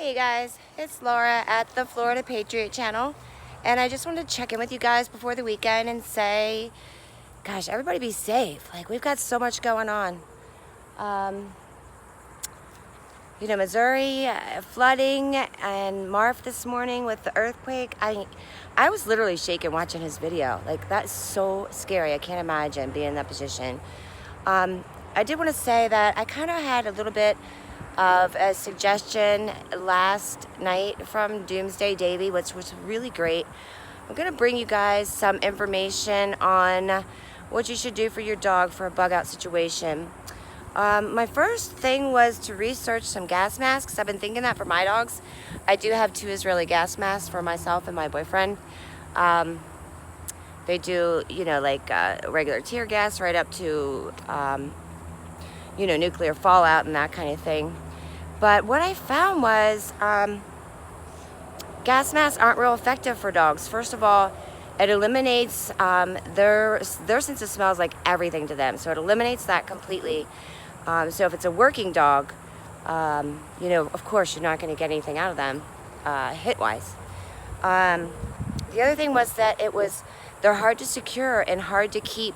Hey guys, it's Laura at the Florida Patriot Channel, and I just wanted to check in with you guys before the weekend and say, gosh, everybody be safe. Like, we've got so much going on. Missouri flooding, and Marv this morning with the earthquake. I was literally shaken watching his video. Like, that's so scary. I can't imagine being in that position. I did want to say that I kind of had a little bit of a suggestion last night from Doomsday Davy, which was really great. I'm going to bring you guys some information on what you should do for your dog for a bug out situation. My first thing was to research some gas masks. I've been thinking that for my dogs. I do have 2 Israeli gas masks for myself and my boyfriend. They do, regular tear gas right up to, nuclear fallout and that kind of thing. But what I found was gas masks aren't real effective for dogs. First of all, it eliminates their sense of smell is like everything to them. So it eliminates that completely. So if it's a working dog, of course you're not going to get anything out of them hit-wise. The other thing was that they're hard to secure and hard to keep,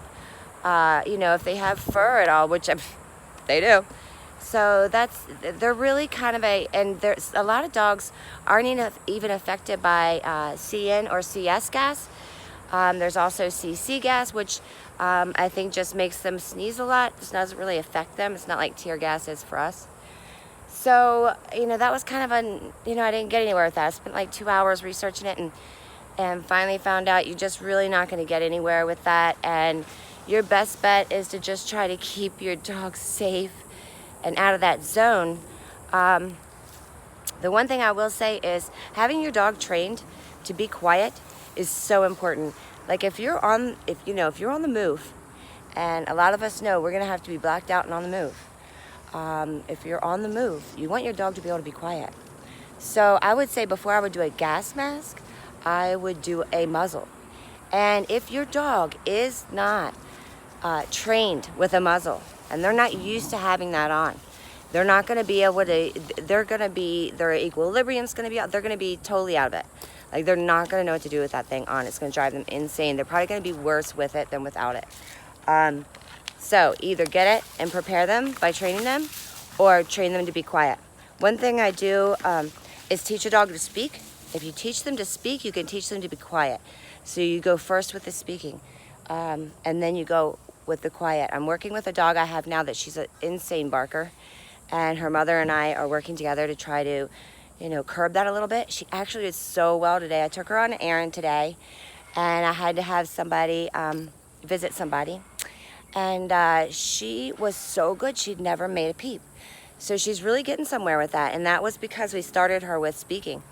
if they have fur at all, which they do. So they're really kind of and there's a lot of dogs aren't even affected by CN or CS gas. There's also CC gas, which I think just makes them sneeze a lot. This doesn't really affect them. It's not like tear gas is for us. So, that was kind of I didn't get anywhere with that. I spent like 2 hours researching it and finally found out you're just really not going to get anywhere with that. And your best bet is to just try to keep your dog safe and out of that zone. The one thing I will say is having your dog trained to be quiet is so important. Like if you're on the move, and a lot of us know we're gonna have to be blacked out and on the move. If you're on the move, you want your dog to be able to be quiet. So I would say before I would do a gas mask, I would do a muzzle. And if your dog is not trained with a muzzle, and they're not used to having that on, they're not going to be able to, their equilibrium's going to be out, they're going to be totally out of it. Like, they're not going to know what to do with that thing on. It's going to drive them insane. They're probably going to be worse with it than without it. So either get it and prepare them by training them, or train them to be quiet. One thing I do is teach a dog to speak. If you teach them to speak, you can teach them to be quiet. So you go first with the speaking, and then you go with the quiet. I'm working with a dog I have now that she's an insane barker, and her mother and I are working together to try to, curb that a little bit. She actually did so well today. I took her on an errand today, and I had to have somebody visit somebody, and she was so good. She'd never made a peep. So she's really getting somewhere with that, and that was because we started her with speaking.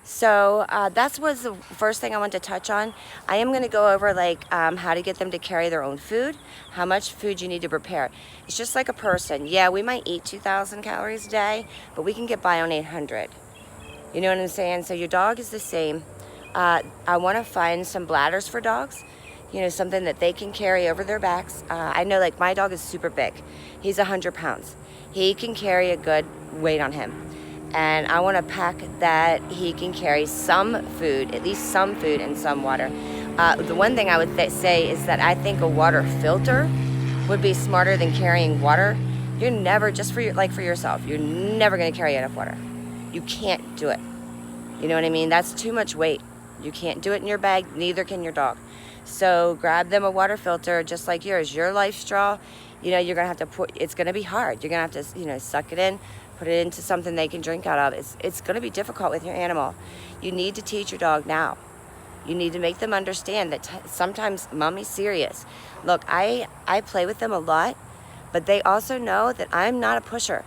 So that was the first thing I want to touch on. I am going to go over how to get them to carry their own food, how much food you need to prepare. It's just like a person. Yeah, we might eat 2,000 calories a day, but we can get by on 800. You know what I'm saying? So your dog is the same. I want to find some bladders for dogs, something that they can carry over their backs. I know my dog is super big. He's 100 pounds. He can carry a good weight on him. And I want to pack that he can carry some food, at least some food and some water. The one thing I would say is that I think a water filter would be smarter than carrying water. You're never, just for yourself, you're never going to carry enough water. You can't do it. You know what I mean? That's too much weight. You can't do it in your bag, neither can your dog. So grab them a water filter just like yours. Your life straw, you're going to have to it's going to be hard. You're going to have to, suck it in. Put it into something they can drink out of. It's going to be difficult with your animal. You need to teach your dog now. You need to make them understand that sometimes mommy's serious. Look, I play with them a lot, but they also know that I'm not a pusher.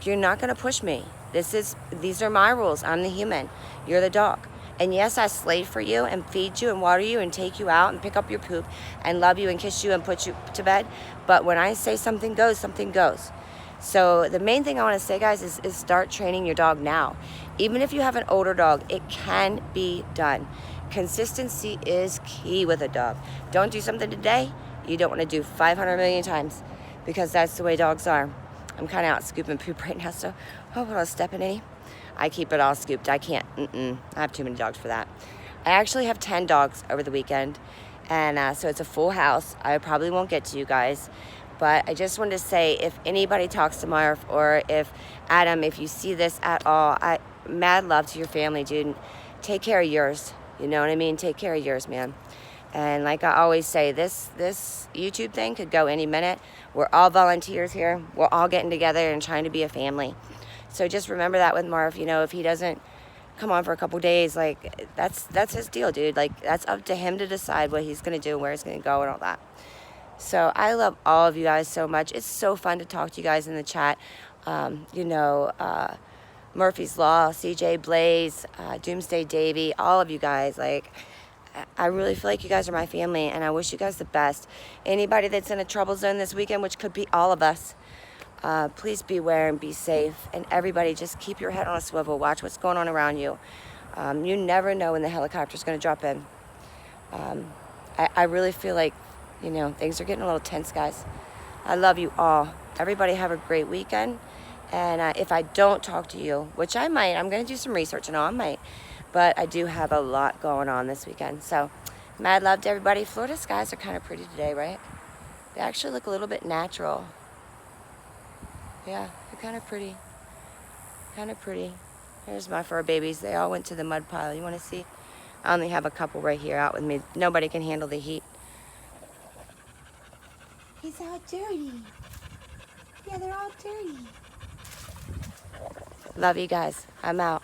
You're not going to push me. These are my rules. I'm the human. You're the dog. And yes, I slave for you and feed you and water you and take you out and pick up your poop and love you and kiss you and put you to bed. But when I say something goes, something goes. So the main thing I want to say, guys, is start training your dog now. Even if you have an older dog, it can be done. Consistency is key with a dog. Don't do something today you don't want to do 500 million times, because that's the way dogs are. I'm kind of out scooping poop right now, so hope I don't step in any. I keep it all scooped. I can't, I have too many dogs for that. I actually have 10 dogs over the weekend, and so it's a full house. I probably won't get to you guys, but I just wanted to say, if anybody talks to Marv, or if Adam, if you see this at all, mad love to your family, dude. Take care of yours. You know what I mean? Take care of yours, man. And like I always say, this YouTube thing could go any minute. We're all volunteers here. We're all getting together and trying to be a family. So just remember that with Marv. You know, if he doesn't come on for a couple days, like that's his deal, dude. Like, that's up to him to decide what he's gonna do, where he's gonna go, and all that. So I love all of you guys so much. It's so fun to talk to you guys in the chat. Murphy's Law, CJ Blaze, Doomsday Davy, all of you guys. Like, I really feel like you guys are my family, and I wish you guys the best. Anybody that's in a trouble zone this weekend, which could be all of us, please beware and be safe. And everybody, just keep your head on a swivel. Watch what's going on around you. You never know when the helicopter's going to drop in. I really feel like, you know, things are getting a little tense, guys. I love you all. Everybody have a great weekend. And if I don't talk to you, which I might, I'm going to do some research and all, I might. But I do have a lot going on this weekend. So, mad love to everybody. Florida skies are kind of pretty today, right? They actually look a little bit natural. Yeah, they're kind of pretty. Kind of pretty. Here's my fur babies. They all went to the mud pile. You want to see? I only have a couple right here out with me. Nobody can handle the heat. He's all dirty. Yeah, they're all dirty. Love you guys. I'm out.